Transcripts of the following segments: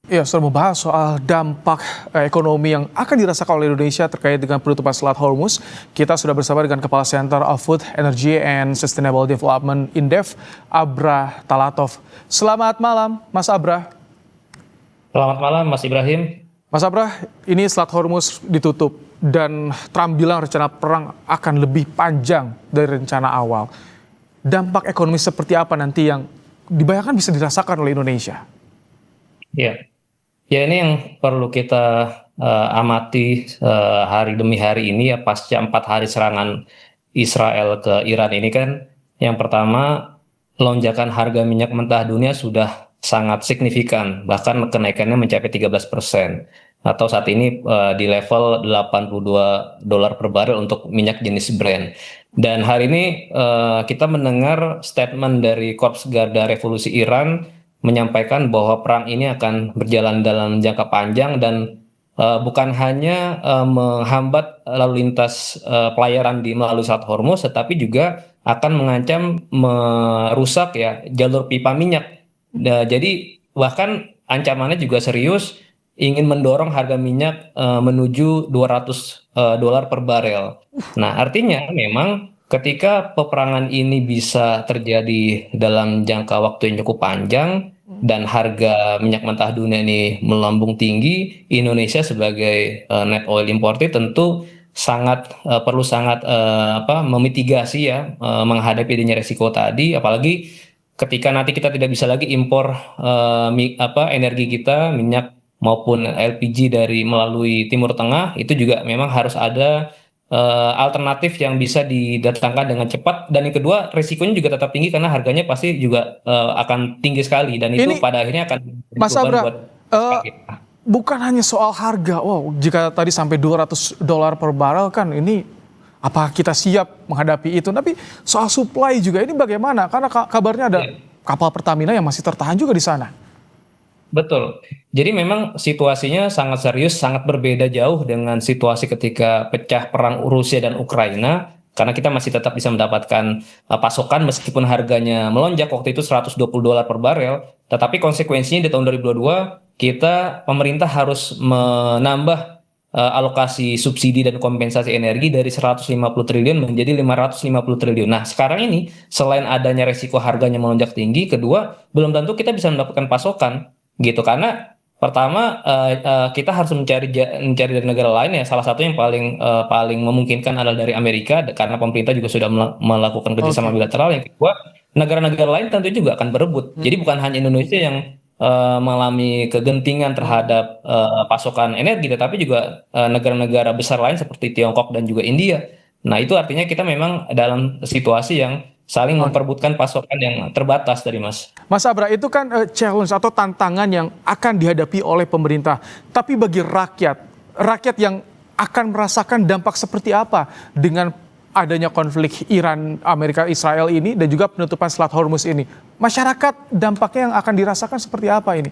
Ya, sudah membahas soal dampak ekonomi yang akan dirasakan oleh Indonesia terkait dengan penutupan Selat Hormuz. Kita sudah bersama dengan Kepala Center of Food, Energy and Sustainable Development Indef, Abra Talatov. Selamat malam, Mas Abra. Selamat malam, Mas Ibrahim. Mas Abra, ini Selat Hormuz ditutup dan Trump bilang rencana perang akan lebih panjang dari rencana awal. Dampak ekonomi seperti apa nanti yang dibayangkan bisa dirasakan oleh Indonesia? Ya, ini yang perlu kita amati hari demi hari ini ya pasca 4 hari serangan Israel ke Iran ini kan, yang pertama lonjakan harga minyak mentah dunia sudah sangat signifikan, bahkan kenaikannya mencapai 13%, atau saat ini di level $82 per barel untuk minyak jenis Brent. Dan hari ini kita mendengar statement dari Korps Garda Revolusi Iran menyampaikan bahwa perang ini akan berjalan dalam jangka panjang dan bukan hanya menghambat lalu lintas pelayaran melalui Selat Hormuz, tetapi juga akan mengancam merusak ya jalur pipa minyak. Jadi bahkan ancamannya juga serius, ingin mendorong harga minyak menuju $200 per barel. Nah, artinya memang ketika peperangan ini bisa terjadi dalam jangka waktu yang cukup panjang dan harga minyak mentah dunia ini melambung tinggi, Indonesia sebagai net oil importer tentu perlu memitigasi ya, menghadapi adanya resiko tadi, apalagi ketika nanti kita tidak bisa lagi impor energi kita, minyak maupun LPG melalui Timur Tengah, itu juga memang harus ada alternatif yang bisa didatangkan dengan cepat. Dan yang kedua, risikonya juga tetap tinggi karena harganya pasti juga akan tinggi sekali, dan itu Ini pada akhirnya akan jadi Mas beban Abra, buat eh, kita. bukan hanya soal harga. Wow, jika tadi sampai $200 per barel kan ini apa kita siap menghadapi itu? Tapi soal supply juga ini bagaimana? Karena kabarnya ada Ya. kapal Pertamina yang masih tertahan juga di sana. Betul. Jadi memang situasinya sangat serius, sangat berbeda jauh dengan situasi ketika pecah perang Rusia dan Ukraina, karena kita masih tetap bisa mendapatkan pasokan meskipun harganya melonjak waktu itu $120 per barel, tetapi konsekuensinya di tahun 2022 pemerintah harus menambah alokasi subsidi dan kompensasi energi dari 150 triliun menjadi 550 triliun. Nah, sekarang ini selain adanya resiko harganya melonjak tinggi, kedua belum tentu kita bisa mendapatkan pasokan gitu, karena pertama kita harus mencari dari negara lain ya, salah satu yang paling memungkinkan adalah dari Amerika karena pemerintah juga sudah melakukan kerjasama Oke. bilateral. Yang kedua, negara-negara lain tentu juga akan berebut, jadi bukan hanya Indonesia yang mengalami kegentingan terhadap pasokan energi, tetapi juga negara-negara besar lain seperti Tiongkok dan juga India. Nah, itu artinya kita memang dalam situasi yang saling Oke. memperebutkan pasokan yang terbatas dari Mas. Mas Abra, itu kan challenge atau tantangan yang akan dihadapi oleh pemerintah. Tapi bagi rakyat, rakyat yang akan merasakan dampak seperti apa dengan adanya konflik Iran, Amerika, Israel ini dan juga penutupan Selat Hormuz ini. Masyarakat dampaknya yang akan dirasakan seperti apa ini?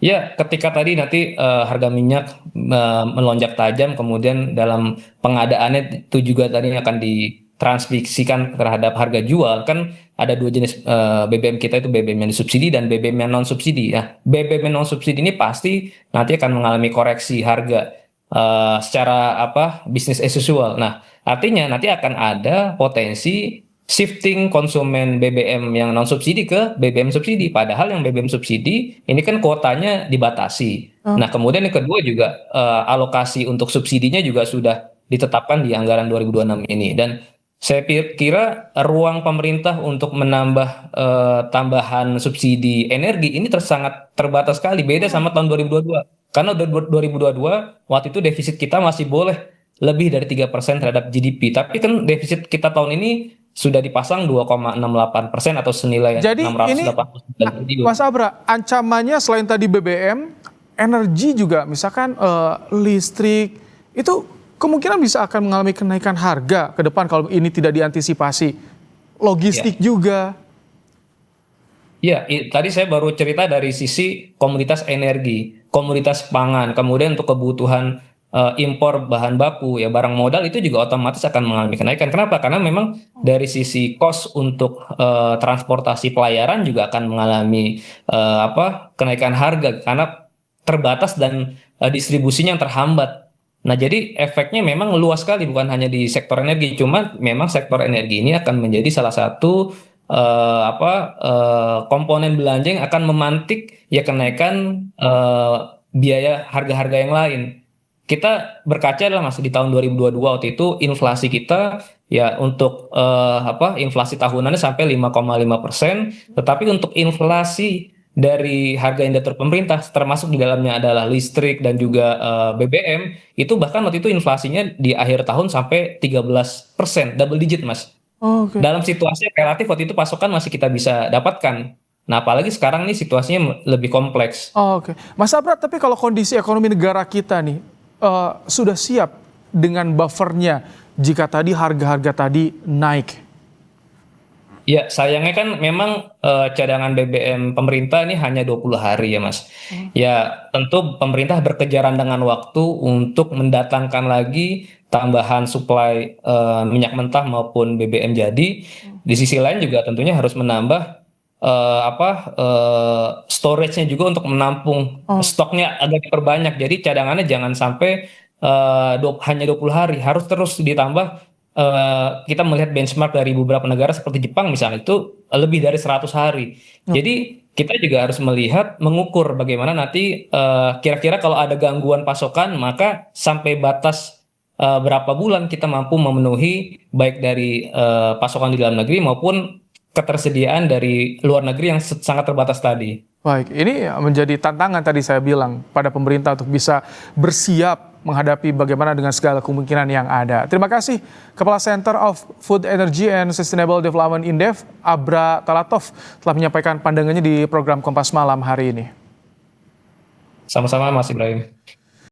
Ya, ketika tadi nanti harga minyak melonjak tajam, kemudian dalam pengadaannya itu juga tadi akan ditransmisikan terhadap harga jual. Kan ada dua jenis BBM kita, itu BBM yang disubsidi dan BBM yang non subsidi. Nah, BBM yang non subsidi ini pasti nanti akan mengalami koreksi harga secara bisnis as usual. Nah, artinya nanti akan ada potensi shifting konsumen BBM yang non subsidi ke BBM subsidi, padahal yang BBM subsidi ini kan kuotanya dibatasi. Nah, kemudian yang kedua juga alokasi untuk subsidinya juga sudah ditetapkan di anggaran 2026 ini, dan saya kira ruang pemerintah untuk menambah tambahan subsidi energi ini sangat terbatas sekali, beda sama tahun 2022. Karena 2022 waktu itu defisit kita masih boleh lebih dari 3% terhadap GDP, tapi kan defisit kita tahun ini sudah dipasang 2,68% atau senilai Jadi ini 689 triliun. Mas Abra, ancamannya selain tadi BBM, energi juga misalkan listrik itu kemungkinan bisa akan mengalami kenaikan harga ke depan kalau ini tidak diantisipasi. Ya, Logistik juga. ya, tadi saya baru cerita dari sisi komoditas energi, komoditas pangan, kemudian untuk kebutuhan impor bahan baku ya barang modal itu juga otomatis akan mengalami kenaikan. Kenapa? Karena memang dari sisi cost untuk transportasi pelayaran juga akan mengalami kenaikan harga karena terbatas dan distribusinya yang terhambat. Nah, jadi efeknya memang luas sekali, bukan hanya di sektor energi, cuma memang sektor energi ini akan menjadi salah satu komponen belanja yang akan memantik ya kenaikan biaya harga-harga yang lain. Kita berkaca adalah masih di tahun 2022 waktu itu inflasi kita ya untuk inflasi tahunannya sampai 5,5%, tetapi untuk inflasi dari harga indikator pemerintah termasuk di dalamnya adalah listrik dan juga BBM itu bahkan waktu itu inflasinya di akhir tahun sampai 13%, double digit Mas. Oke. Dalam situasi yang relatif waktu itu pasokan masih kita bisa dapatkan. Nah, apalagi sekarang nih situasinya lebih kompleks. Oke, Mas Abra, tapi kalau kondisi ekonomi negara kita nih sudah siap dengan buffernya jika tadi harga-harga tadi naik? Ya, sayangnya kan memang cadangan BBM pemerintah ini hanya 20 hari ya, Mas. Ya, tentu pemerintah berkejaran dengan waktu untuk mendatangkan lagi tambahan suplai minyak mentah maupun BBM jadi. Di sisi lain juga tentunya harus menambah storage-nya juga untuk menampung Oh, stoknya agak diperbanyak. Jadi cadangannya jangan sampai hanya 20 hari, harus terus ditambah. Kita melihat benchmark dari beberapa negara seperti Jepang misalnya itu lebih dari 100 hari. oke. Jadi kita juga harus melihat, mengukur bagaimana nanti kira-kira kalau ada gangguan pasokan, maka sampai batas berapa bulan kita mampu memenuhi baik dari pasokan di dalam negeri maupun ketersediaan dari luar negeri yang sangat terbatas tadi. Baik, ini menjadi tantangan tadi saya bilang pada pemerintah untuk bisa bersiap menghadapi bagaimana dengan segala kemungkinan yang ada. Terima kasih Kepala Center of Food Energy and Sustainable Development Indef, Abra Talatov, telah menyampaikan pandangannya di program Kompas Malam hari ini. Sama-sama Mas Ibrahim.